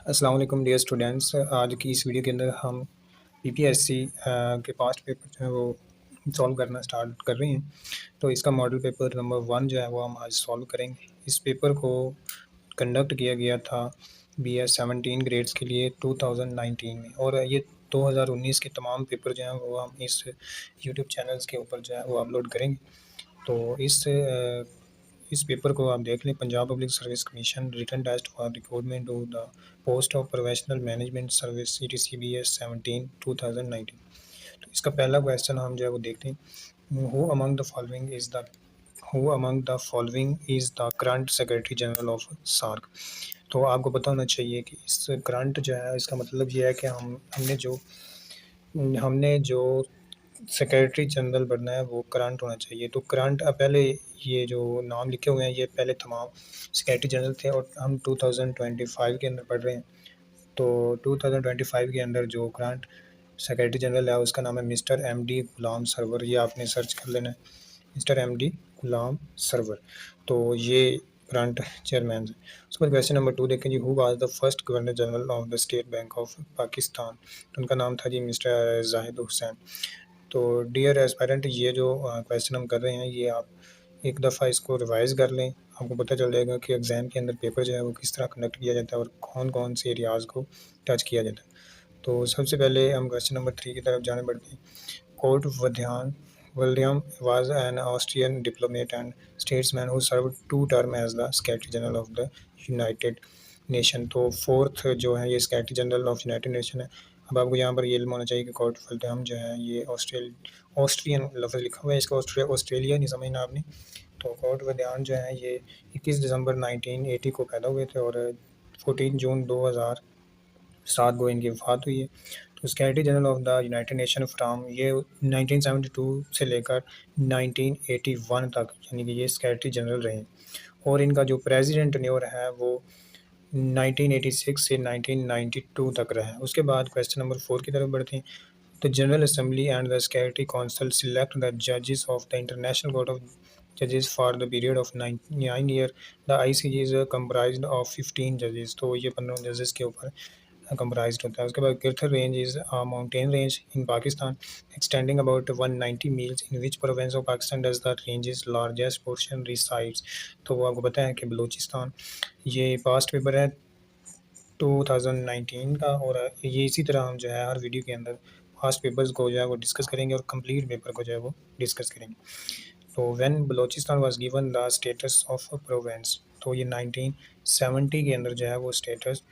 अस्सलाम वालेकुम dear students. आज की इस वीडियो के अंदर हम पीपीएससी के पास्ट पेपर जो है वो सॉल्व करना स्टार्ट कर रहे हैं। तो इसका मॉडल पेपर नंबर 1 जो है वो हम आज सॉल्व करेंगे। इस पेपर को कंडक्ट किया गया था बीएस 17 ग्रेड्स के लिए 2019 में, और ये 2019 के तमाम पेपर जो हैं वो हम इस यूट्यूब चैनल्स के ऊपर जो है वो अपलोड करेंगे। तो इस पेपर को आप देख लें। Punjab public service commission written test for recruitment to the post of professional management service CTCBS 17 2019। तो इसका पहला क्वेश्चन हम जो है वो देखते हैं। Who among the following is the current secretary general of SAARC. तो आपको पता होना चाहिए कि इस करंट जो है इसका मतलब ये है कि हमने जो सेक्रेटरी जनरल बनना है वो करंट होना चाहिए। तो करंट पहले ये जो नाम लिखे हुए हैं ये पहले तमाम सेक्रेटरी जनरल थे, और हम 2025 के अंदर पढ़ रहे हैं। तो 2025 के अंदर जो करंट सेक्रेटरी जनरल है उसका नाम है मिस्टर MD गुलाम सरवर। ये आपने सर्च कर लेना है, मिस्टर MD गुलाम सरवर। तो ये करंट चेयरमैन है। उसके बाद क्वेश्चन नंबर 2 देखें जी। Who was the first governor general of the state bank of Pakistan. तो उनका नाम था जी मिस्टर जाहिद हुसैन। तो डियर एस्पायरेंट, ये जो क्वेश्चन हम कर रहे हैं ये आप एक दफ़ा इसको रिवाइज़ कर लें। आपको पता चल जाएगा कि एग्ज़ाम के अंदर पेपर जो है वो किस तरह कंडक्ट किया जाता है और कौन-कौन से एरियाज़ को टच किया जाता है। तो सबसे पहले हम क्वेश्चन नंबर 3 की तरफ जाने बढ़ते हैं। कोर्ट वध्यान William was an Austrian diplomat and statesman who served 2 terms as the Secretary General of the United Nation। तो फोर्थ जो है ये secretary general of United nation है। अब आपको यहाँ पर ये इल्म होना चाहिए कि कोर्ट वल्डेम जो है ये ऑस्ट्रियन लफ्ज़ लिखा हुआ है, इसका ऑस्ट्रेलिया नहीं समझना आपने। तो कोर्ट वल्डेम जो है ये 21 दिसंबर 1980 को पैदा हुए थे, और 14 जून 2007 को इनकी वफ़ात हुई है। तो secretary general of the United nation from ये 1972 से लेकर 1981 तक, यानी कि ये सेक्रेटरी जनरल रहे। और इनका जो प्रेसिडेंट टेन्योर है वो 1986 से 1992 तक रहा है। उसके बाद क्वेश्चन नंबर 4 की तरफ बढ़ते हैं। The general assembly and the secretary council select the जजेस of the international court of जजेस for the period of 9 year. The ICJ is comprised of 15 जजेस। तो ये 15 जजेस के ऊपर कंप्राइज्ड होता है। उसके बाद Kirthar range is a mountain range in Pakistan extending about 190 miles. In which province of Pakistan does the ranges largest portion resides. तो वो आपको पता है कि बलूचिस्तान। ये पास्ट पेपर है 2019 का, और ये इसी तरह हम जो है हर वीडियो के अंदर पास्ट पेपर्स को जो है वो डिस्कस करेंगे और कंप्लीट पेपर को जो है वो डिस्कस करेंगे। तो when Balochistan was given the status of province. तो ये 1970 के अंदर जो है वो स्टेटस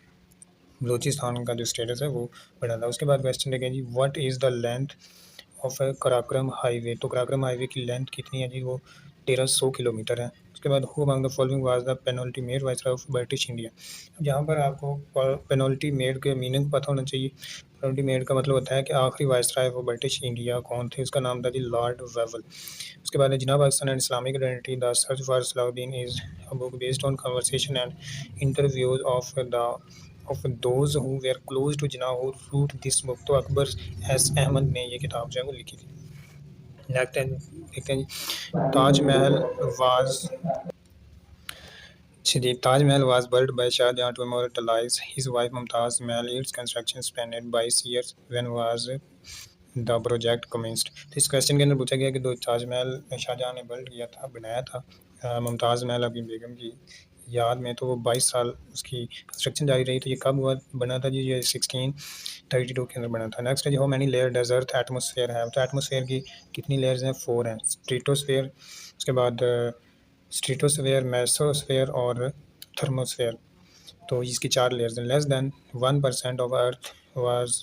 बलूचिस्तान का जो स्टेटस है वो बढ़ा था। उसके बाद क्वेश्चन देखें जी। What is the length of Karakoram highway. तो कराक्रम हाईवे की लेंथ कितनी है जी? वो 1300 किलोमीटर है। उसके बाद who among the following was the penalty made viceroy of British India. अब यहाँ पर आपको पेनल्टी मेड के मीनिंग पता होना चाहिए। पेनल्टी मेड का मतलब होता है कि आखिरी वाइसरॉय ऑफ ब्रिटिश इंडिया कौन थे। उसका नाम था जी लॉर्ड वेवल। उसके बाद Jinnah Pakistan and Islamic identity the search for Salahuddin is a book based on conversation and interviews of those who were close to Jinnah who wrote this book. तो अकबर एस अहमद ने ये किताब जो है वो लिखी थी। नेक्स्ट देखते हैं जी। Taj Mahal was Taj Mahal was built by Shah Jahan to immortalize his wife Mumtaz Mahal. Its construction spanned 22 years. When was the project commenced. तो इस क्वेश्चन के अंदर पूछा गया कि दो ताजमहल शाहजहाँ ने बिल्ड किया था, बनाया था मुमताज़ महल अपनी बेगम की याद में। तो वो 22 साल उसकी कंस्ट्रक्शन जारी रही। तो ये कब हुआ बना था जी? ये 1632 के अंदर बना था। नेक्स्ट है जी। How many layer does earth atmosphere है। तो एटमोसफेयर की कितनी लेयर्स हैं? 4 हैं। स्ट्रेटोस्फेयर, उसके बाद स्ट्रेटोस्फेयर, मेसोस्फेयर और थर्मोस्फेयर। तो इसकी 4 लेयर्स हैं। Less than 1% of earth was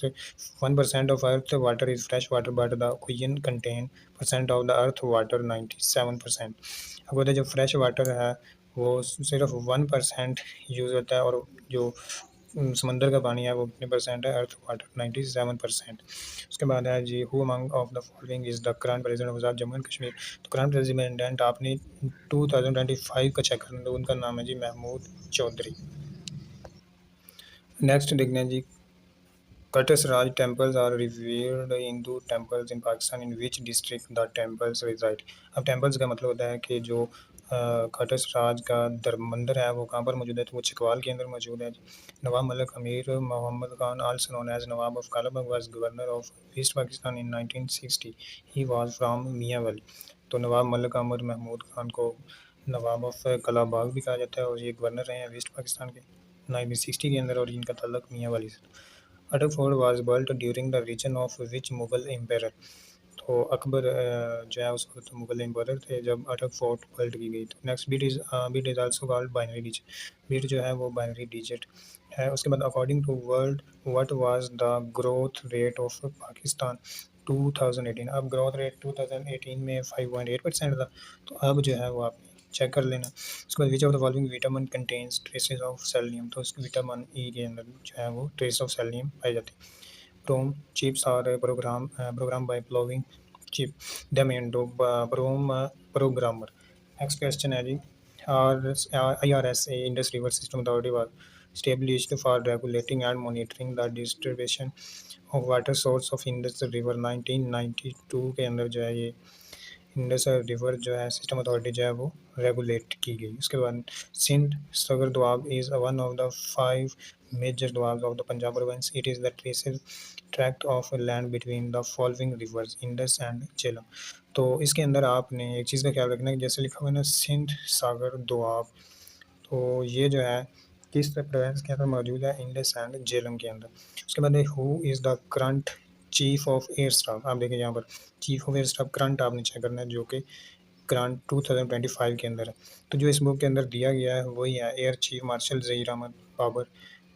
1% of earth water is fresh water, but the ocean contain percent of the earth water 97%। अब होता है जो फ्रेश वाटर है वो सिर्फ 1% यूज़ होता है, और जो समंदर का पानी है वो कितने परसेंट है? Earth water 97%। उसके बाद है जी। Who among of the following is the current president of Azad Jammu and Kashmir. तो करंट प्रेसिडेंट आपने 2025 का चेक करना, तो उनका नाम है जी महमूद चौधरी। नेक्स्ट देखते हैं जी। Curtis Raj temples are revered Hindu temples in Pakistan in which district the temples reside। अब temples का मतलब होता है कि जो खटस राज का मंदिर है वो कहाँ पर मौजूद है, तो वो चकवाल के अंदर मौजूद है जी। Nawab Malik Amir Mohammad Khan also known as Nawab of Kalabagh was governor of East Pakistan in 1960, he was from Mianwali. तो नवाब मलिक अहमद महमूद खान को नवाब ऑफ कलाबाग भी कहा जाता है, और ये गवर्नर रहे हैं वेस्ट पाकिस्तान के 1960 के अंदर, और इनका तल्लक मियाँ वाली से। Attock fort was built during the region of which Mughal empire. तो अकबर जो है उस वक्त मुगल एम्पायर थे जब अटक फोर्ट बिल्ट की गई। तो next bit is also called binary digit. Bit जो है वो बाइनरी डिजिट है। उसके बाद according to world what was the growth rate of Pakistan 2018। अब ग्रोथ रेट 2018 में 5.8% था, तो अब जो है वो आप चेक कर लेना। उसके बाद which of the following vitamin contains traces of selenium. तो उसके विटामिन ई के अंदर जो है वो ट्रेस ऑफ सेलेनियम पाई जाती है। Chrome chips are programmed by plugging chip them into Chrome programmer. Next question है जी, IRSA Indus River System Authority was established for regulating and monitoring the distribution of water source of Indus River 1992 के अंदर जो है ये Indus river जो है system authority जो है वो रेगुलेट की गई। उसके बाद Sindh Sagar Doab is one of the 5 major Doab of the Punjab province. It is the traces tract of land between the following rivers Indus and Jhelum. तो इसके अंदर आपने एक चीज़ का ख्याल रखना है, जैसे लिखा हुआ है ना सिंध सागर दोआब, तो ये जो है किस प्रोविंस के अंदर मौजूद है, इंडस एंड झेलम के अंदर। उसके बाद who is the current chief of air staff. आप देखिए यहाँ पर chief of air staff current आपने चेक करना है, जो कि करंट 2025 के अंदर है। तो जो इस बुक के अंदर दिया गया है वही है air chief marshal Zaheer Ahmed Babar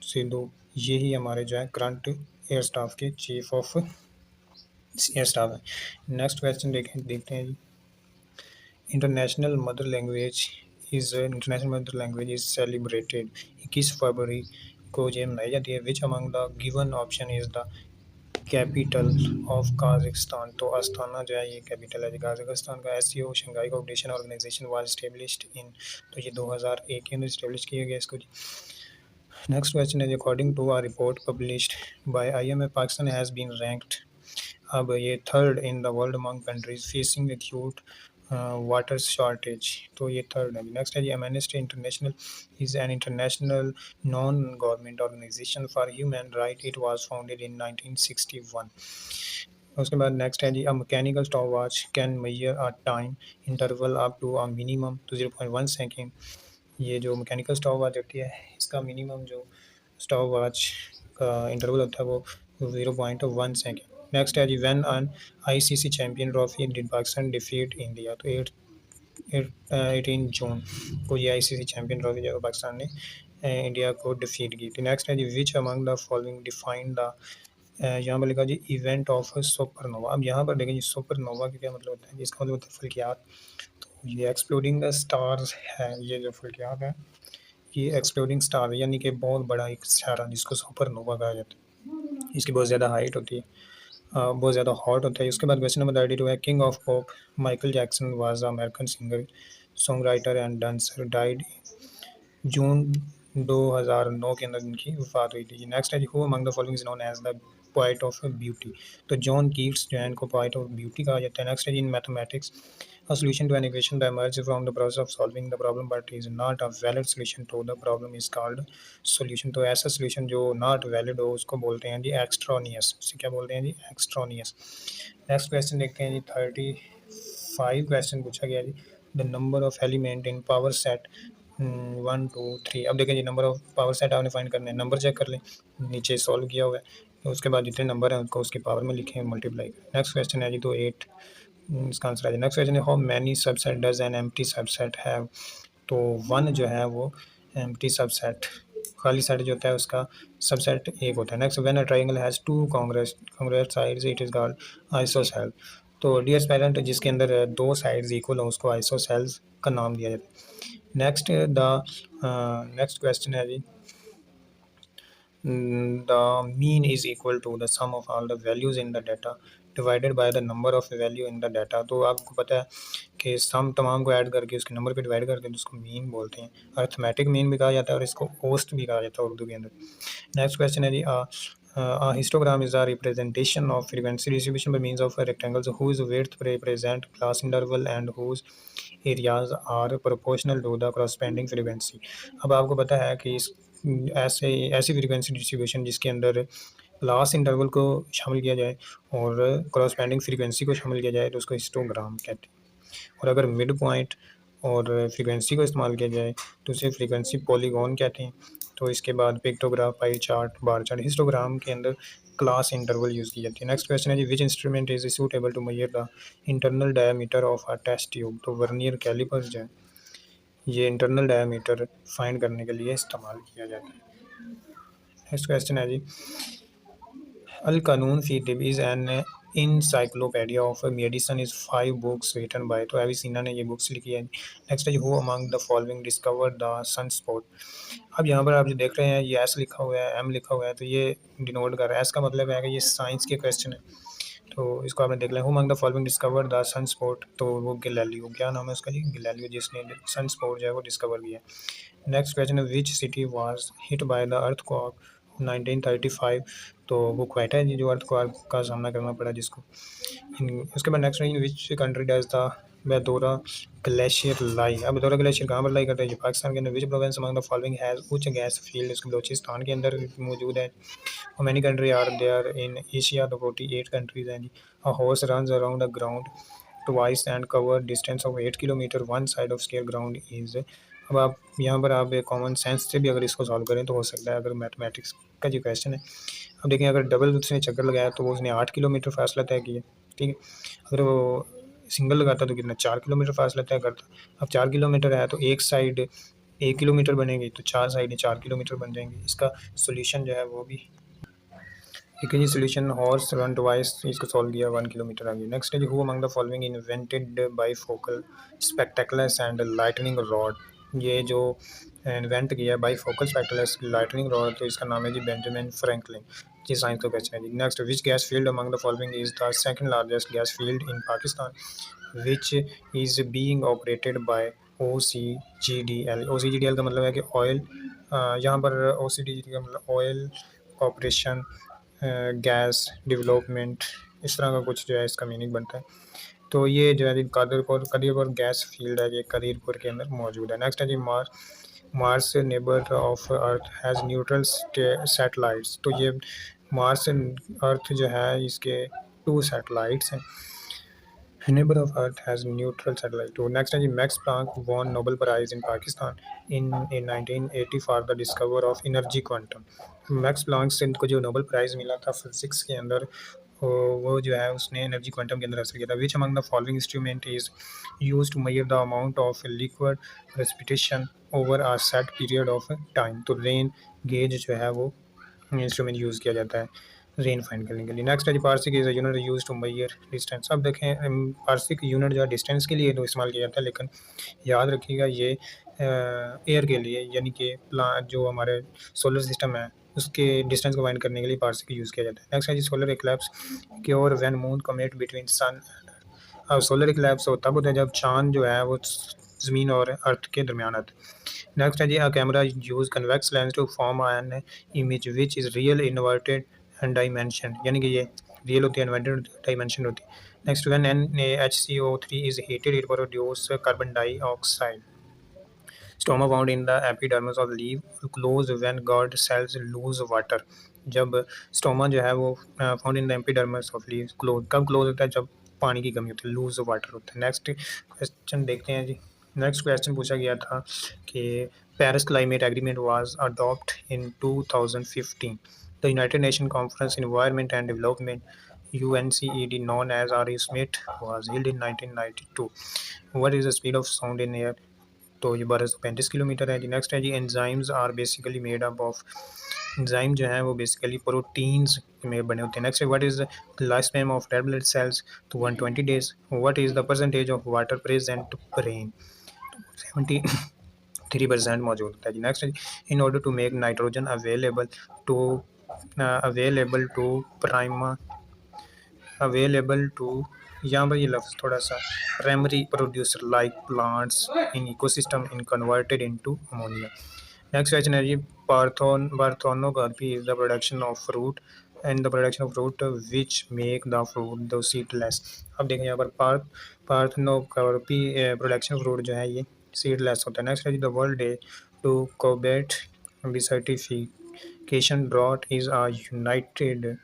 Sidhu. यही हमारे जो है करंट एयर स्टाफ के चीफ ऑफ एयर स्टाफ है। नेक्स्ट क्वेश्चन देखते हैं जी। International mother language is celebrated 21 फरवरी को ये मनाई जाती है। Which among the given option is the capital of Kazakhstan. तो अस्ताना जो है ये कैपिटल है काज़ाकिस्तान का। SCO Shanghai cooperation organisation was established in, तो ये 2001 के अंदर एस्टेब्लिश किया गया इसको। नेक्स्ट क्वेश्चन है, according to a report published by IMF Pakistan has been ranked, अब ये third in the world among countries facing acute water shortage. तो ये थर्ड है। नेक्स्ट है जी, Amnesty International is an international non government organisation for human right. It was founded in 1961। उसके बाद next है जी, a mechanical stop watch can measure a time interval up to a minimum तो 0.1 second. ये जो mechanical stop watch होती है इसका मिनिमम जो स्टॉप वॉच का इंटरवल होता है वो 0.1 सेकेंड। नेक्स्ट है जी, when an ICC champion trophy did Pakistan defeat India. तो 18 जून को ये ICC चैम्पियन ट्रॉफी जो पाकिस्तान ने इंडिया को डिफीट की थी। नेक्स्ट है जी, which among the following define the, यहाँ पर लिखा जी इवेंट ऑफ सुपरनोवा। अब यहाँ पर देखें जी सुपरनोवा का क्या मतलब होता है, इसका मतलब होता है फल्कियात। तो ये एक्सप्लोडिंग स्टार्स है, ये जो फल्कियात है ये एक्सप्लोडिंग स्टार यानी कि बहुत बड़ा एक सितारा जिसको सुपरनोवा कहा जाता है। इसकी बहुत ज़्यादा हाइट होती है, बहुत ज़्यादा हॉट होता है। उसके बाद क्वेश्चन नंबर 32 है, king of pop Michael Jackson was American singer song writer and dancer died June 2009 के अंदर इनकी वफात हुई थी। नेक्स्ट है, who among the following is known as the poet of beauty. तो जॉन कीट्स जो है इनको पोएट ऑफ ब्यूटी कहा जाता है। नेक्स्ट है, in mathematics a solution to an equation that emerges from the process of solving the problem but is not a valid solution to the problem is called solution। तो ऐसा solution जो not valid हो उसको बोलते हैं जी extraneous। उसे क्या बोलते हैं जी, extraneous। नेक्स्ट क्वेश्चन देखते हैं जी, 35 क्वेश्चन पूछा गया जी, the number of element in power set 1 2 3। अब देखें जी, नंबर ऑफ पावर सेट आपने फाइंड करना है, नंबर चेक कर लें, नीचे सॉल्व किया हुआ है, तो उसके बाद जितने नंबर हैं उनको उसकी पावर में लिखें, मल्टीप्लाई करें। नेक्स्ट क्वेश्चन है जी, तो 8 इसका आंसर है। नेक्स्ट क्वेश्चन है, how many subset does an empty subset have. तो 1 जो है वो एम्प्टी सबसेट, खाली सेट जो होता है उसका सबसेट 1 होता है। Next, when a triangle has 2 congruent sides it is called ISOCELL. तो डियर पेरेंट, जिसके अंदर 2 साइड्स इक्वल हो उसको आइसोसेल्स का नाम दिया जाता है। नेक्स्ट क्वेश्चन है जी, the mean is equal to the sum of all the values in the data divided by the number of value in the data। तो आपको पता है कि सम तमाम को ऐड करके उसके नंबर पे डिवाइड करके तो उसको मीन बोलते हैं। अर्थमेटिक मीन भी कहा जाता है और इसको औसत भी कहा जाता है उर्दू के अंदर। नेक्स्ट क्वेश्चन है जी, histogram is a representation of frequency distribution by means of rectangles whose width represent class interval and whose areas are proportional to the corresponding frequency. अब आपको पता है कि इस ऐसे ऐसी फ्रीक्वेंसी डिस्ट्रीब्यूशन जिसके अंदर क्लास इंटरवल को शामिल किया जाए और क्रॉसपेंडिंग फ्रीक्वेंसी को शामिल किया जाए तो उसको हिस्टोग्राम कहते हैं। और अगर मिड पॉइंट और फ्रीक्वेंसी को इस्तेमाल किया जाए तो उसे फ्रीक्वेंसी पॉलीगॉन कहते हैं। तो इसके बाद pictograph, pie chart, bar chart, histogram के अंदर क्लास इंटरवल यूज़ की जाती है। नेक्स्ट क्वेश्चन है जी, which instrument is suitable to measure the internal diameter of a test tube. तो वर्नियर कैलिपर जो है ये इंटरनल डायमीटर फाइंड करने के लिए इस्तेमाल किया जाता है। नेक्स्ट क्वेश्चन है जी, अल कानून फी तिब is an encyclopaedia of medicine is 5 books written by. तो एविसीना ने ये बुक्स लिखी है। नेक्स्ट है जी, who among the following discover the sun spot. अब यहाँ पर आप जो देख रहे हैं ये एस लिखा हुआ है, एम लिखा हुआ है, तो ये डिनोट कर रहा है, एस का मतलब है कि ये साइंस के क्वेश्चन है। तो इसको आपने देख लिया, who among the following discover the sun spot. तो वो गैलीलियो, क्या नाम है उसका जी, गैलीलियो, जिसने सन स्पॉट जो है वो डिस्कवर किया। नेक्स्ट क्वेश्चन है, which city was hit by the earthquake 1935। तो वो क्वेटा है जी जो अर्थक्वेक का सामना करना पड़ा जिसको। उसके बाद नेक्स्ट है, which country does the Bedora glacier lie. अब बेदोरा ग्लेशियर कहाँ पर लाई करता है, ये पाकिस्तान के अंदर। Which province among the following has Uch gas field, इसको बलोचिस्तान के अंदर मौजूद है। और many country are there in Asia, तो 48 कंट्रीज हैं जी। A horse runs around the ground twice and cover distance of 8 kilometre, one side of square ground is. अब आप यहाँ पर आप कॉमन सेंस से भी अगर इसको सॉल्व करें तो हो सकता है, अगर मैथमेटिक्स का जो क्वेश्चन है। अब देखें, अगर डबल उसने चक्कर लगाया तो वो उसने 8 किलोमीटर फासला तय किया, ठीक है। अगर वो सिंगल लगाता तो कितना 4 किलोमीटर फासला तय करता। अब 4 किलोमीटर है तो एक साइड 1 किलोमीटर बनेगी, तो 4 साइडें 4 किलोमीटर बन जाएंगी। इसका सोल्यूशन जो है वो भी एक ही सोल्यूशन, हॉर्स रन ट्वाइस, इसको सॉल्व किया 1 किलोमीटर आगे। नेक्स्ट है, who among the following invented bifocal spectacles and lightning rod. ये जो इन्वेंट किया बाईफोकल स्पेक्टेकुलस लाइटनिंग रॉड, तो इसका नाम है जी बेंजामिन फ्रैंकलिन। ये साइंस का क्वेश्चन है जी। Next, which gas field among the following is the second largest gas field in Pakistan, which is being operated by OCGDL। OCGDL का मतलब है कि ऑयल, यहाँ पर OCGDL का मतलब ऑयल कॉपरेशन गैस डेवलपमेंट, इस तरह का कुछ जो है इसका मीनिंग बनता है। तो ये जो है कदीरपुर गैस फील्ड है, ये कदीरपुर के अंदर मौजूद है। नेक्स्ट है जी, Mars neighbour of earth has natural satellites. तो ये मार्स अर्थ जो है इसके 2 सैटेलाइट्स हैं। Neighbor of Earth has neutral satellite too. Next है जी, Max Planck won Nobel Prize in Pakistan in 1980 for the discover of energy quantum. Max Planck से को जो नोबेल प्राइज़ मिला था फिजिक्स के अंदर, वो जो है उसने एनर्जी क्वांटम के अंदर हासिल किया था। Which among the following instrument is use to measure the amount of liquid precipitation over a set period of time. तो रेन गेज जो है वो इंस्ट्रूमेंट यूज़ किया जाता है रेन फाइंड करने के लिए। नेक्स्ट है जी, parsec is a unit use to measure distance. अब देखें, पार्सिक यूनिट जो है डिस्टेंस के लिए तो इस्तेमाल किया जाता है, लेकिन याद रखिएगा ये एयर के लिए, यानी कि प्लान जो हमारे सोलर सिस्टम है उसके डिस्टेंस को फाइंड करने के लिए पार्सिक यूज़ किया जाता है। नेक्स्ट है जी, सोलर इक्लिप्स की और व्हेन मून कमेट बिटवीन सन। अब सोलर इक्लिप्स तब होता है जब चांद जो है वो ज़मीन और अर्थ के दरमियान आता है। नेक्स्ट है जी, a camera use convex lens to form an image which is real inverted and dimension, यानी कि ये रियल होती है, इन्वर्टेड डायमेंशन होती है। Next, when NaHCO3 is heated it produce carbon dioxide. Stoma found in the epidermis of leave close when guard cells loose water. जब stoma जो है वो found in the epidermis of leave close, कब close होता है, जब पानी की कमी होती है, लूज वाटर होता है। नेक्स्ट क्वेश्चन देखते हैं जी। नेक्स्ट क्वेश्चन पूछा गया था कि Paris climate agreement was adopt in 2015। The United nation conference environment and development UNCED known as ARISMET was held in 1992. What is the speed of sound in air? तो ये 1235 kilometre है जी। Next है जी, enzymes are basically made up of. Enzyme जो है वो basically proteins में बने होते हैं। नेक्स्ट है, what is the life span of red blood cells, तो 120 days. What is the percentage of water present brain, 73% मौजूद होता है जी। नेक्स्ट है, in order to make nitrogen available to prima available to, यहाँ पर ये लफ्ज़ थोड़ा सा, primary producer like plants in ecosystem in converted into ammonia. Next question है जी, parthenography is the production of fruit and the production of fruit which make the fruit the seedless. अब देखें यहाँ पर पार्थेनोकार्पी प्रोडक्शन फ्रूट जो है ये seedless होता है। नेक्स्ट है the world day to combat desertification drought is a united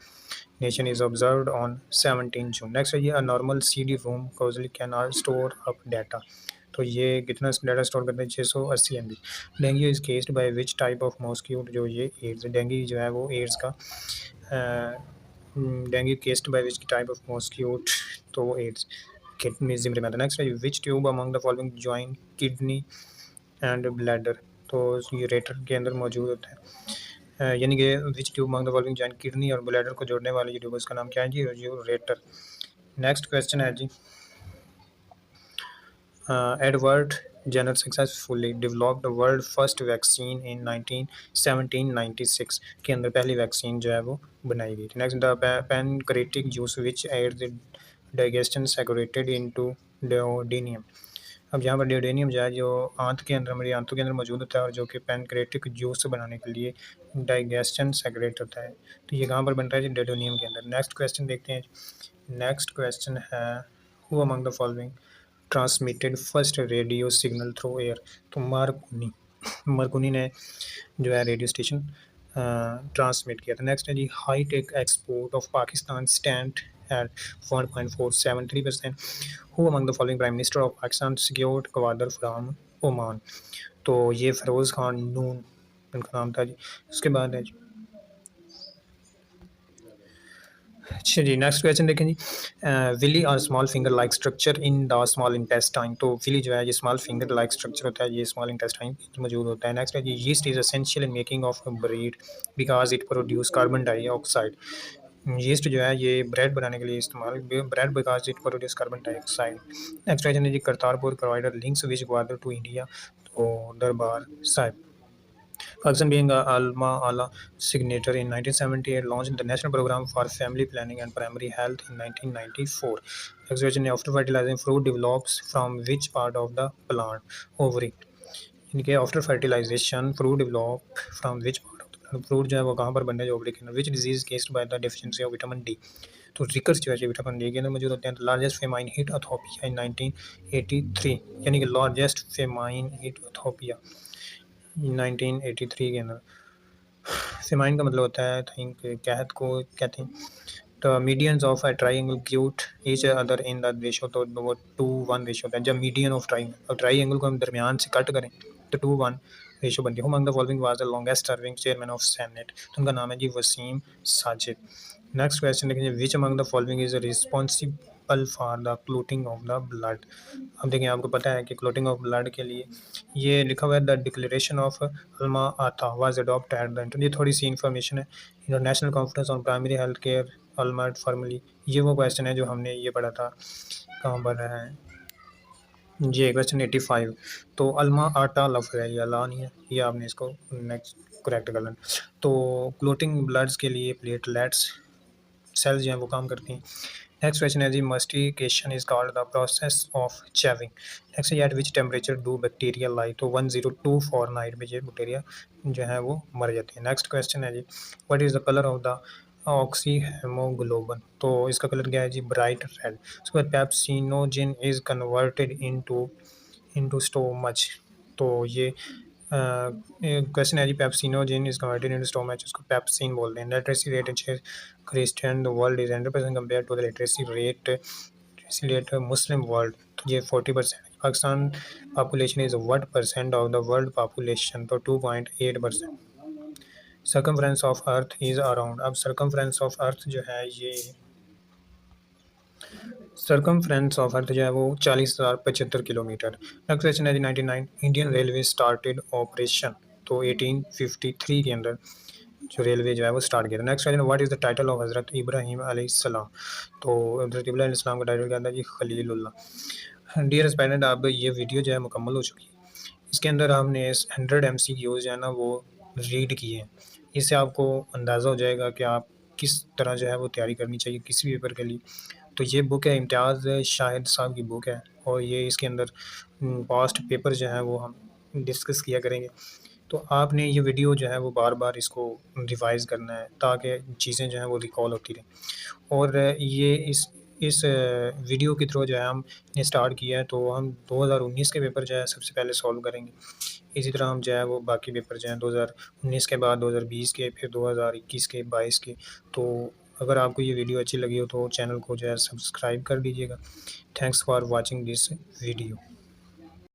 nation is observed on 17 June। Next है ये a normal CD room causally can store up data। तो ये कितना डाटा स्टोर करते हैं 680 MB। Dengue is caused by which type of mosquito, जो ये Aedes dengue जो है वो एड्स का dengue caused by which type of mosquito, तो वो एड्स किडनी जिम्मेदार है। नेक्स्ट है which tube among the following join kidney and bladder, तो ये रेटर के अंदर मौजूद होता है। यानी कि which tube among the following join kidney और ब्लैडर को जोड़ने वाले ट्यूब, उसका नाम क्या है जी, रेटर। नेक्स्ट क्वेश्चन है जी Edward Jenner successfully developed world first vaccine in 1796 के अंदर पहली वैक्सीन जो है वो बनाई गई थी। Next the pancreatic juice which aid the digestion secreted into duodenum. अब यहाँ पर डेओडेनियम जो है जो आंत के अंदर, हमारी आंतों के अंदर मौजूद होता है और जो कि पैनक्रेटिक जूस बनाने के लिए डाइजेशन सेक्रेट होता है। तो ये कहाँ पर बनता है जी, डेओडेनियम के अंदर। नेक्स्ट क्वेश्चन देखते हैं। नेक्स्ट क्वेश्चन है who among the following transmitted first radio signal through air, तो मार्कोनी ने जो है रेडियो स्टेशन ट्रांसमिट किया था। नेक्स्ट है जी high tech export of Pakistan stand at 1.473%। Who among the following prime minister of Pakistan secured Gwadar from Oman, तो ये फ़िरोज़ खान नून उनका नाम था जी। उसके बाद है जी अच्छा जी नेक्स्ट क्वेश्चन देखें जी विली और small finger like structure in the small intestine, तो विली जो है ये स्मॉल फिंगर लाइक स्ट्रक्चर होता है, ये स्मॉल इंटेस्टाइन मौजूद होता है। नेक्स्ट है जी yeast is essential in making of bread because it produce carbon dioxide. Yeast जो है ये ब्रेड बनाने के लिए इस्तेमाल, bread because it produce carbon dioxide. Next question है जी Kartarpur provider links which Gwadar to India, तो Darbar Sahib. Pakistan being a Alma Ala signatory in 1978 launched the National Program for Family Planning and Primary Health in 1994। Next question, after fertilizing fruit develops from which part of the plant? Ovary। इनके after fertilisation fruit develop from which part of the plant, fruit जो है वो कहाँ पर बनने जो ovary के अंदर। Which disease केस्ड by the deficiency of vitamin D, तो रिकर्स जो है विटामिन डी के अंदर मौजूद होते हैं। तो लार्जेस्ट फेमाइन हिट अथोपिया इन 1983, यानी कि लार्जेस्ट फेमाइन हिट अथोपिया 1983 के अंदर। फेमाइन का मतलब होता है थिंक कहत को कहते हैं। तो medians of a triangle cute each other in the ratio, तो वो 2:1 रेशो होता है जब मीडियन ऑफ ट्राइंगल, और ट्राइंगल को हम दरमियान से कट करें तो 2:1 रेशो बनती है। Among the following was the longest serving chairman of senate, तो उनका नाम है जी वसीम साजिद। नेक्स्ट क्वेश्चन देखिए विच among the following is responsible for the clotting of the blood. अब देखिए आपको पता है कि क्लोटिंग ऑफ ब्लड के लिए ये लिखा हुआ है द डिक्लेरेशन ऑफ अल्मा आता वाज अडॉप्ट एट द, ये थोड़ी सी इन्फॉर्मेशन है। International conference on primary health care Alma Ata formally, ये वो क्वेश्चन है जो हमने ये पढ़ा था कहाँ पर है जी क्वेश्चन 85। तो अल्मा आटा लफ्ज़ है, ये अला नहीं है, ये आपने इसको नेक्स्ट करेक्ट कर लेना। तो क्लोटिंग ब्लड्स के लिए प्लेटलेट्स सेल्स जो हैं वो काम करती हैं। नेक्स्ट क्वेश्चन है जी mastication is called the process of chewing. Next at which temperature do bacteria lie, तो 102 फॉरनाइट में जो बैक्टीरिया जो है वो मर जाते हैं। नेक्स्ट क्वेश्चन है जी what is the colour of the oxy haemoglobin, तो इसका कलर क्या है जी ब्राइट रेड। उसके बाद pepsinogen is converted into stomach, तो ये क्वेश्चन है जी pepsinogen is converted into stomach, उसको पेप्सिन बोलते हैं। Literacy rate in Christian the world is 100% compare to the literacy rate Muslim world, तो ये 40%। Pakistan population is what percent of the world population, तो 2.8%। Circumference of earth is around, अब circumference of earth जो है ये circumference of earth जो है वो 40,075 किलोमीटर। नेक्स्ट क्वेश्चन है 99 इंडियन रेलवे स्टार्टेड ऑपरेशन, तो 1853 के अंदर जो रेलवे जो है वो स्टार्ट किया था। Next question what is the title of हज़रत इब्राहीम अलैहिस्सलाम, तो हज़रत इब्राहीम अलैहिस्सलाम का टाइटल क्या था जी खलीलुल्लाह। डियर स्टूडेंट अब ये वीडियो जो है मुकम्मल हो चुकी है, इसके अंदर हमने 100 MCQs जो है ना वो रीड किए हैं। इससे आपको अंदाज़ा हो जाएगा कि आप किस तरह जो है वो तैयारी करनी चाहिए किसी भी पेपर के लिए। तो ये बुक है इम्तियाज़ शाहिद साहब की बुक है, और ये इसके अंदर पास्ट पेपर जो है वो हम डिस्कस किया करेंगे। तो आपने ये वीडियो जो है वो बार-बार इसको रिवाइज़ करना है ताकि चीज़ें जो हैं वो रिकॉल होती रहें। और ये इस वीडियो के थ्रू जो है हमने स्टार्ट किया है, तो हम 2019 के पेपर जो है सबसे पहले सॉल्व करेंगे। इसी तरह हम जो है वो बाकी पेपर जो हैं 2019 के बाद 2020 के, फिर 2021 के, 22 के। तो अगर आपको ये वीडियो अच्छी लगी हो तो चैनल को जो है सब्सक्राइब कर दीजिएगा। Thanks for watching this video.